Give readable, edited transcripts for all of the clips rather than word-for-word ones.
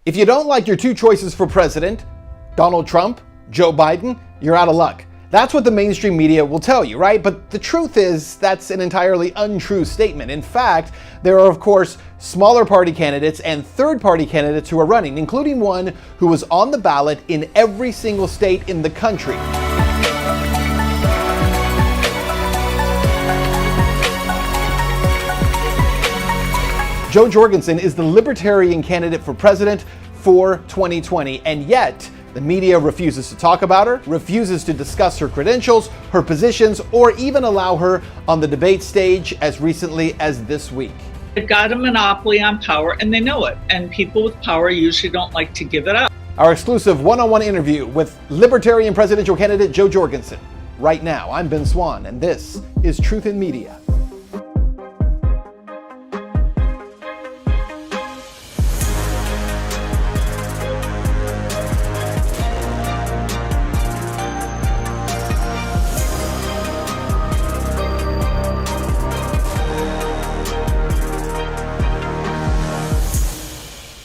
If you don't like your two choices for president, Donald Trump, Joe Biden, you're out of luck. That's what the mainstream media will tell you, right? But the truth is, that's an entirely untrue statement. In fact, there are, of course, smaller party candidates and third-party candidates who are running, including one who was on the ballot in every single state in the country. Jo Jorgensen is the Libertarian candidate for president for 2020, and yet the media refuses to talk about her, refuses to discuss her credentials, her positions, or even allow her on the debate stage as recently as this week. They've got a monopoly on power, and they know it, and people with power usually don't like to give it up. Our exclusive one-on-one interview with Libertarian presidential candidate Jo Jorgensen. Right now, I'm Ben Swan, and this is Truth in Media.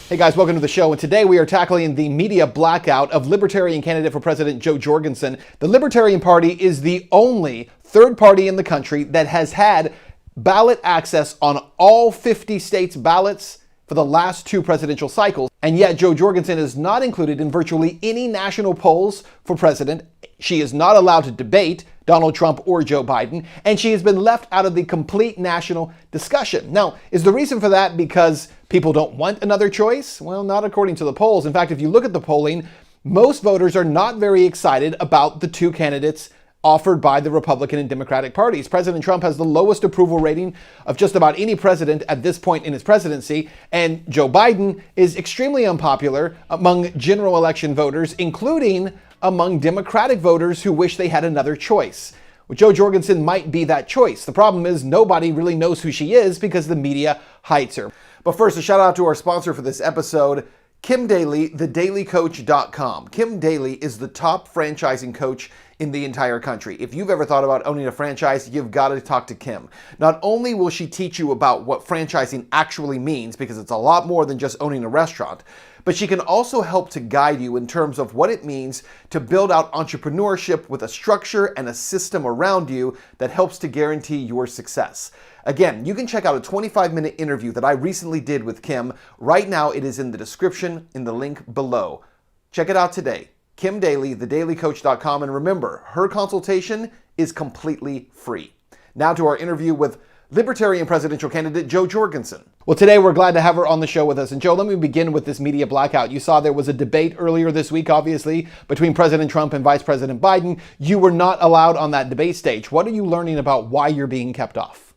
Hey guys, welcome to the show, and today we are tackling the media blackout of Libertarian candidate for president Jo Jorgensen. The Libertarian Party is the only third party in the country that has had ballot access on all 50 states' ballots for the last two presidential cycles, and yet Jo Jorgensen is not included in virtually any national polls for president. She is not allowed to debate Donald Trump or Joe Biden, and she has been left out of the complete national discussion. Now, is the reason for that because people don't want another choice? Well, not according to the polls. In fact, if you look at the polling, most voters are not very excited about the two candidates offered by the Republican and Democratic parties. President Trump has the lowest approval rating of just about any president at this point in his presidency, and Joe Biden is extremely unpopular among general election voters, including among Democratic voters who wish they had another choice. Well, Jo Jorgensen might be that choice. The problem is nobody really knows who she is because the media hides her. But first, a shout out to our sponsor for this episode, Kim Daly, thedailycoach.com. Kim Daly is the top franchising coach in the entire country. If you've ever thought about owning a franchise, you've got to talk to Kim. Not only will she teach you about what franchising actually means, because it's a lot more than just owning a restaurant, but she can also help to guide you in terms of what it means to build out entrepreneurship with a structure and a system around you that helps to guarantee your success. Again, you can check out a 25-minute interview that I recently did with Kim. Right now, it is in the description in the link below. Check it out today. Kim Daly, thedailycoach.com, and remember, her consultation is completely free. Now to our interview with Libertarian presidential candidate Jo Jorgensen. Well, today we're glad to have her on the show with us. And Jo, let me begin with this media blackout. You saw there was a debate earlier this week, obviously, between President Trump and Vice President Biden. You were not allowed on that debate stage. What are you learning about why you're being kept off?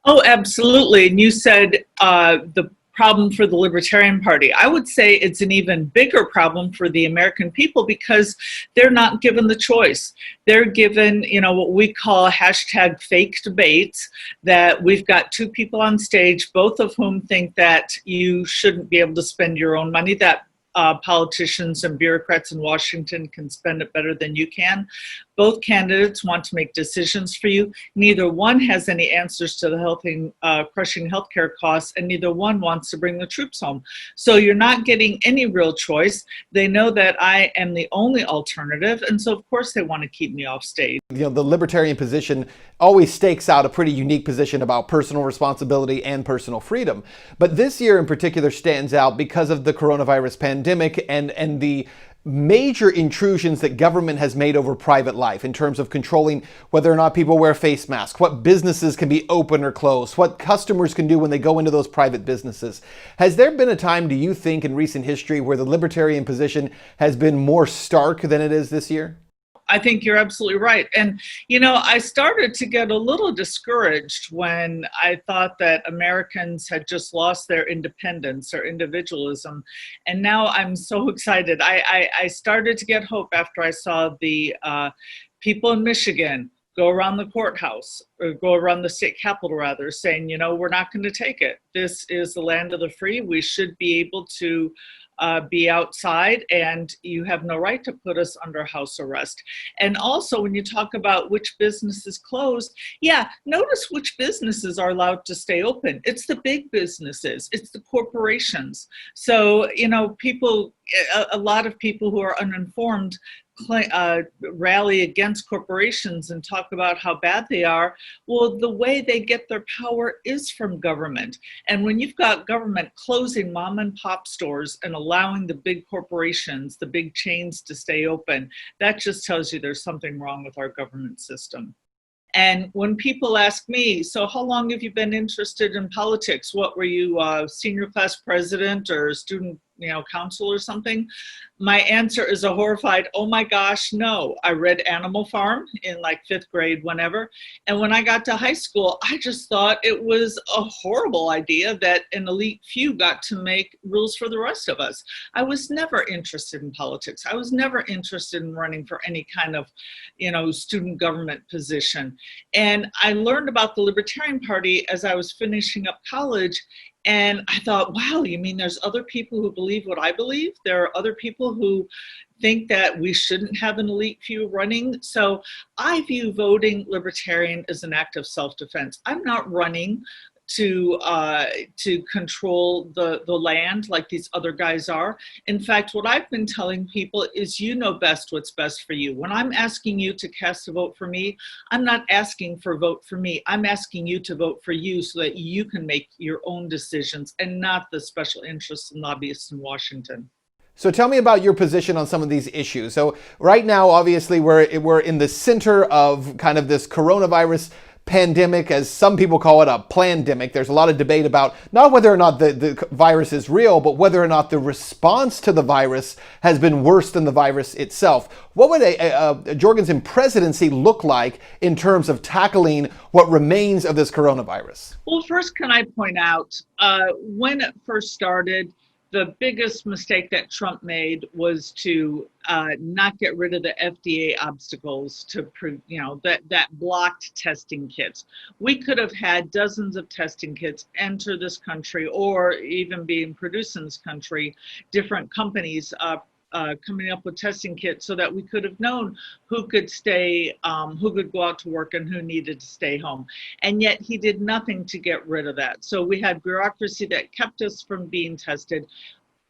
Oh, absolutely. And you said the problem for the Libertarian Party. I would say it's an even bigger problem for the American people because they're not given the choice. They're given, what we call hashtag fake debates, that we've got two people on stage, both of whom think that you shouldn't be able to spend your own money, that politicians and bureaucrats in Washington can spend it better than you can. Both candidates want to make decisions for you. Neither one has any answers to the crushing healthcare costs, and neither one wants to bring the troops home. So you're not getting any real choice. They know that I am the only alternative, and so of course they want to keep me off stage. The Libertarian position always stakes out a pretty unique position about personal responsibility and personal freedom. But this year in particular stands out because of the coronavirus pandemic and the major intrusions that government has made over private life in terms of controlling whether or not people wear face masks, what businesses can be open or closed, what customers can do when they go into those private businesses. Has there been a time, do you think, in recent history where the Libertarian position has been more stark than it is this year? I think you're absolutely right. And, I started to get a little discouraged when I thought that Americans had just lost their independence or individualism. And now I'm so excited. I started to get hope after I saw the people in Michigan go around the courthouse, or go around the state capitol rather, saying, we're not going to take it. This is the land of the free. We should be able to be outside, and you have no right to put us under house arrest. And also, when you talk about which businesses closed, yeah, notice which businesses are allowed to stay open. It's the big businesses, it's the corporations. So, you know, a lot of people who are uninformed rally against corporations and talk about how bad they are. Well, the way they get their power is from government. And when you've got government closing mom and pop stores and allowing the big corporations, the big chains to stay open, that just tells you there's something wrong with our government system. And when people ask me, so how long have you been interested in politics? What were you, senior class president or student, council or something? My answer is a horrified, oh my gosh, no. I read Animal Farm in like 5th grade, whenever. And when I got to high school, I just thought it was a horrible idea that an elite few got to make rules for the rest of us. I was never interested in politics. I was never interested in running for any kind of, student government position. And I learned about the Libertarian Party as I was finishing up college. And I thought, wow, you mean there's other people who believe what I believe? There are other people who think that we shouldn't have an elite few running. So I view voting Libertarian as an act of self-defense. I'm not running to control the land like these other guys are. In fact, what I've been telling people is, you know best what's best for you. When I'm asking you to cast a vote for me, I'm not asking for a vote for me. I'm asking you to vote for you so that you can make your own decisions and not the special interests and lobbyists in Washington. So tell me about your position on some of these issues. So right now, obviously, we're in the center of kind of this coronavirus pandemic, as some people call it, a plandemic. There's a lot of debate about not whether or not the virus is real, but whether or not the response to the virus has been worse than the virus itself. What would a Jorgensen presidency look like in terms of tackling what remains of this coronavirus? Well, first, can I point out, when it first started, the biggest mistake that Trump made was to not get rid of the FDA obstacles to prove, that blocked testing kits. We could have had dozens of testing kits enter this country, or even being produced in this country, different companies coming up with testing kits, so that we could have known who could stay, who could go out to work and who needed to stay home. And yet he did nothing to get rid of that. So we had bureaucracy that kept us from being tested.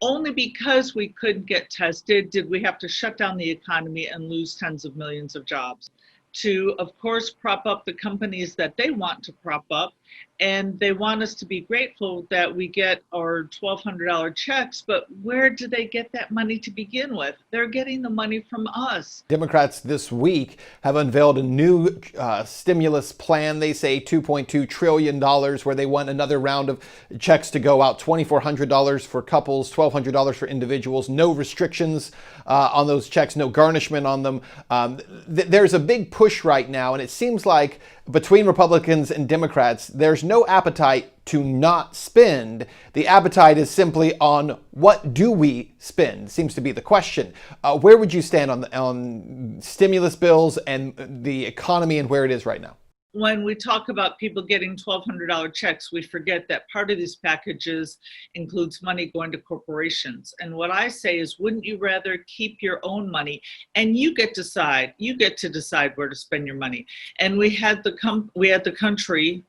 Only because we couldn't get tested did we have to shut down the economy and lose tens of millions of jobs. To, of course, prop up the companies that they want to prop up. And they want us to be grateful that we get our $1,200 checks, but where do they get that money to begin with? They're getting the money from us. Democrats this week have unveiled a new stimulus plan. They say $2.2 trillion, where they want another round of checks to go out, $2,400 for couples, $1,200 for individuals, no restrictions on those checks, no garnishment on them. There's a big push right now, and it seems like between Republicans and Democrats, there's no appetite to not spend. The appetite is simply on what do we spend, seems to be the question. Where would you stand on stimulus bills and the economy and where it is right now? When we talk about people getting $1,200 checks, we forget that part of these packages includes money going to corporations. And what I say is, wouldn't you rather keep your own money and you get to decide where to spend your money? And we had the country,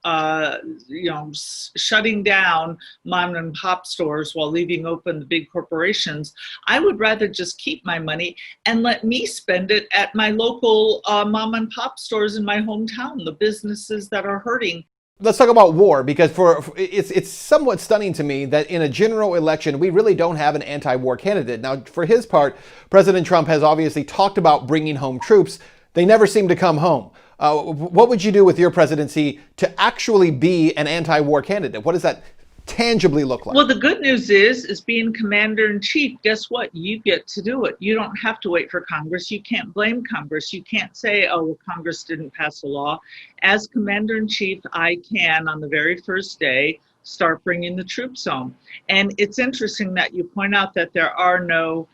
shutting down mom and pop stores while leaving open the big corporations. I would rather just keep my money and let me spend it at my local mom and pop stores in my hometown, the businesses that are hurting. Let's talk about war, because it's somewhat stunning to me that in a general election, we really don't have an anti-war candidate. Now, for his part, President Trump has obviously talked about bringing home troops. They never seem to come home. What would you do with your presidency to actually be an anti-war candidate? What does that tangibly look like? Well, the good news is being commander in chief, guess what? You get to do it. You don't have to wait for Congress. You can't blame Congress. You can't say, oh, well, Congress didn't pass a law. As commander in chief, I can, on the very first day, start bringing the troops home. And it's interesting that you point out that there are no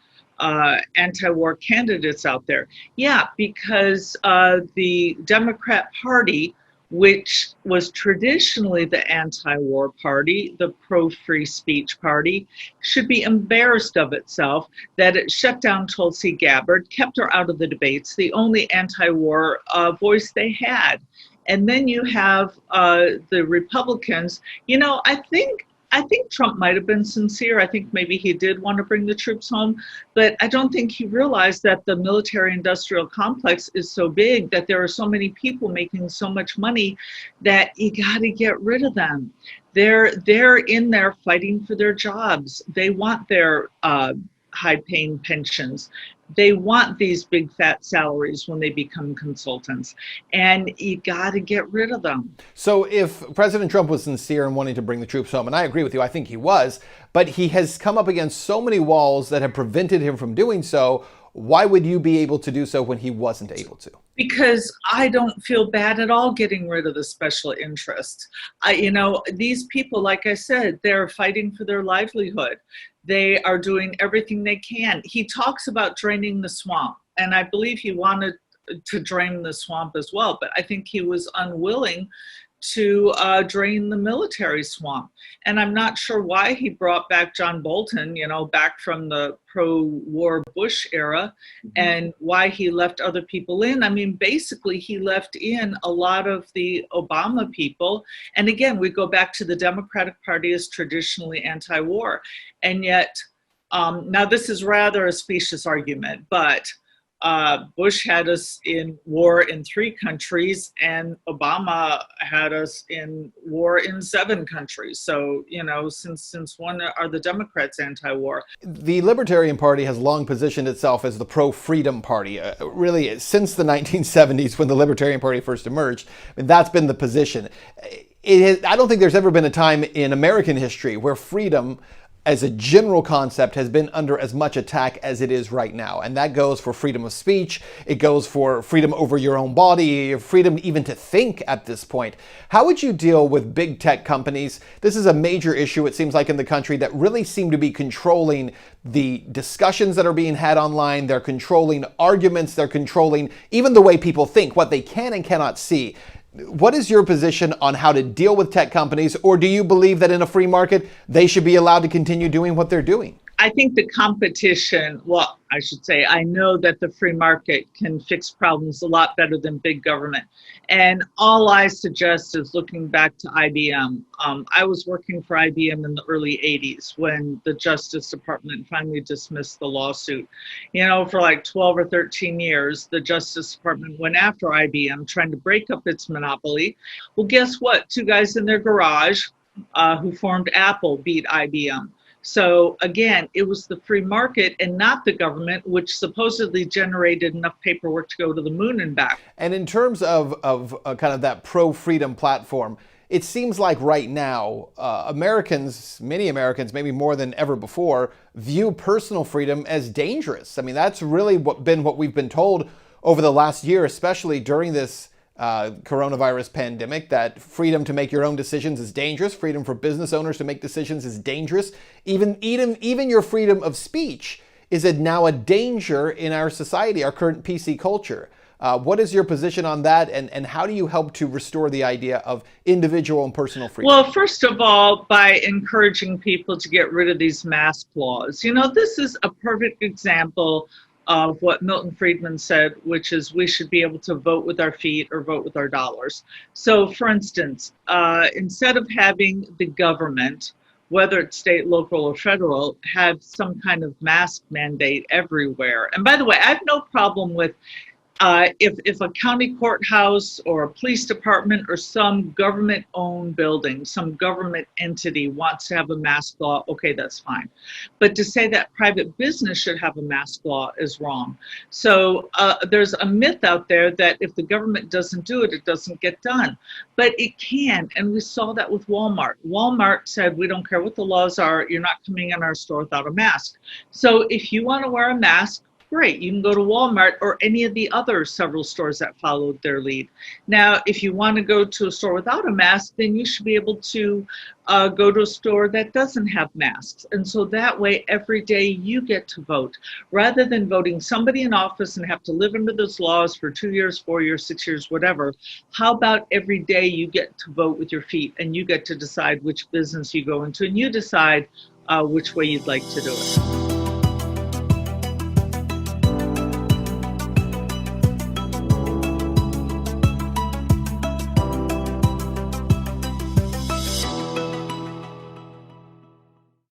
anti-war candidates out there. Yeah, because the Democrat Party which was traditionally the anti-war party, the pro-free speech party, should be embarrassed of itself that it shut down Tulsi Gabbard, kept her out of the debates, the only anti-war voice they had. And then you have the Republicans. You know, I think Trump might have been sincere. I think maybe he did want to bring the troops home, but I don't think he realized that the military-industrial complex is so big, that there are so many people making so much money that you got to get rid of them. They're in there fighting for their jobs. They want their high-paying pensions. They want these big fat salaries when they become consultants, and you got to get rid of them. So if President Trump was sincere in wanting to bring the troops home, and I agree with you, I think he was, but he has come up against so many walls that have prevented him from doing so, why would you be able to do so when he wasn't able to? Because I don't feel bad at all getting rid of the special interests. You know, these people, like I said, they're fighting for their livelihood. They are doing everything they can. He talks about draining the swamp, and I believe he wanted to drain the swamp as well, but I think he was unwilling to drain the military swamp. And I'm not sure why he brought back John Bolton, you know, back from the pro-war Bush era, and why he left other people in. I mean, basically, he left in a lot of the Obama people. And again, we go back to the Democratic Party is traditionally anti-war. And yet, now this is rather a specious argument, but Bush had us in war in 3 countries, and Obama had us in war in 7 countries. So, you know, since when are the Democrats anti-war? The Libertarian Party has long positioned itself as the pro-freedom party. Really, since the 1970s, when the Libertarian Party first emerged, I mean, that's been the position. I don't think there's ever been a time in American history where freedom as a general concept has been under as much attack as it is right now. And that goes for freedom of speech. It goes for freedom over your own body, freedom even to think at this point. How would you deal with big tech companies? This is a major issue, it seems like, in the country that really seem to be controlling the discussions that are being had online. They're controlling arguments. They're controlling even the way people think, what they can and cannot see. What is your position on how to deal with tech companies, or do you believe that in a free market, they should be allowed to continue doing what they're doing? I think the competition, well, I should say, I know that the free market can fix problems a lot better than big government. And all I suggest is looking back to IBM. I was working for IBM in the early 80s when the Justice Department finally dismissed the lawsuit. You know, for like 12 or 13 years, the Justice Department went after IBM trying to break up its monopoly. Well, guess what? 2 guys in their garage who formed Apple beat IBM. So again, it was the free market and not the government, which supposedly generated enough paperwork to go to the moon and back. And in terms of kind of that pro-freedom platform, it seems like right now, Americans, many Americans, maybe more than ever before, view personal freedom as dangerous. I mean, that's really been what we've been told over the last year, especially during this coronavirus pandemic, that freedom to make your own decisions is dangerous. Freedom for business owners to make decisions is dangerous. Even your freedom of speech is now a danger in our society, our current PC culture. What is your position on that, and how do you help to restore the idea of individual and personal freedom? Well, first of all, by encouraging people to get rid of these mask laws. You know, this is a perfect example of what Milton Friedman said, which is we should be able to vote with our feet or vote with our dollars. So, for instance, instead of having the government, whether it's state, local, or federal, have some kind of mask mandate everywhere. And by the way, I have no problem with if a county courthouse or a police department or some government-owned building, some government entity wants to have a mask law, okay, that's fine. But to say that private business should have a mask law is wrong. So there's a myth out there that if the government doesn't do it, it doesn't get done. But it can, and we saw that with Walmart. Walmart said, we don't care what the laws are, you're not coming in our store without a mask. So if you want to wear a mask, Great, you can go to Walmart or any of the other several stores that followed their lead. Now, if you want to go to a store without a mask, then you should be able to go to a store that doesn't have masks. And so that way, every day you get to vote. Rather than voting somebody in office and have to live under those laws for 2 years, 4 years, 6 years, whatever, how about every day you get to vote with your feet and you get to decide which business you go into and you decide which way you'd like to do it.